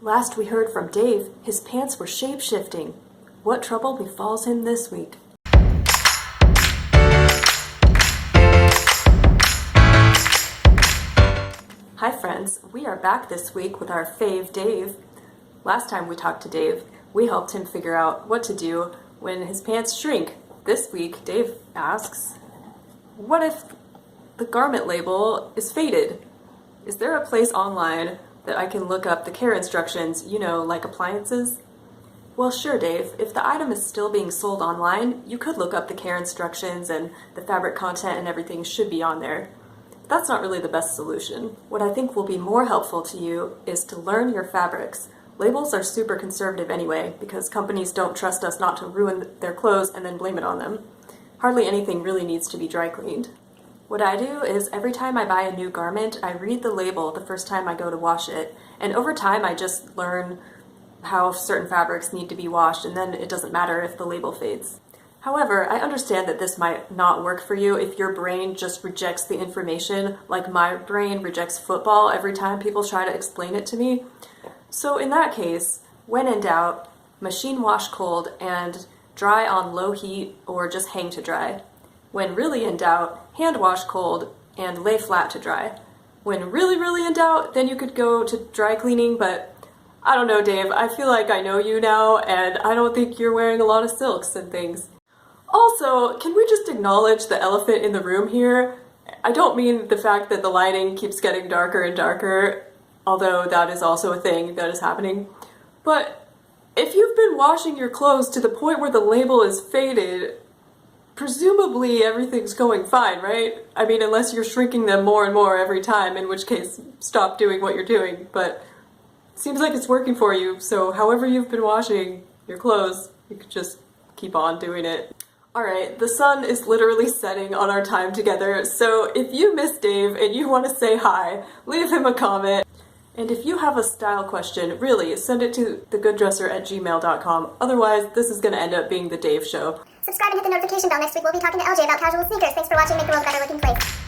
Last we heard from Dave, his pants were shape-shifting. What trouble befalls him this week? Hi friends, we are back this week with our fave Dave. Last time we talked to Dave, we helped him figure out what to do when his pants shrink. This week, Dave asks, what if the garment label is faded? Is there a place online that I can look up the care instructions, like appliances? Well, sure, Dave. If the item is still being sold online, you could look up the care instructions and the fabric content and everything should be on there. But that's not really the best solution. What I think will be more helpful to you is to learn your fabrics. Labels are super conservative anyway, because companies don't trust us not to ruin their clothes and then blame it on them. Hardly anything really needs to be dry cleaned. What I do is every time I buy a new garment, I read the label the first time I go to wash it, and over time I just learn how certain fabrics need to be washed, and then it doesn't matter if the label fades. However, I understand that this might not work for you if your brain just rejects the information like my brain rejects football every time people try to explain it to me. So in that case, when in doubt, machine wash cold and dry on low heat or just hang to dry. When really in doubt, hand wash cold and lay flat to dry. When really in doubt, then you could go to dry cleaning, but I don't know, Dave, I feel like I know you now, and I don't think you're wearing a lot of silks and things. Also, can we just acknowledge the elephant in the room here? I don't mean the fact that the lighting keeps getting darker and darker, although that is also a thing that is happening. But if you've been washing your clothes to the point where the label is faded, presumably everything's going fine, right? I mean, unless you're shrinking them more and more every time, in which case, stop doing what you're doing. But it seems like it's working for you, so however you've been washing your clothes, you could just keep on doing it. Alright, the sun is literally setting on our time together, so if you miss Dave and you want to say hi, leave him a comment. And if you have a style question, really, send it to thegooddresser@gmail.com. Otherwise, this is going to end up being the Dave Show. Subscribe and hit the notification bell. Next week we'll be talking to LJ about casual sneakers. Thanks for watching. Make the world a better looking place.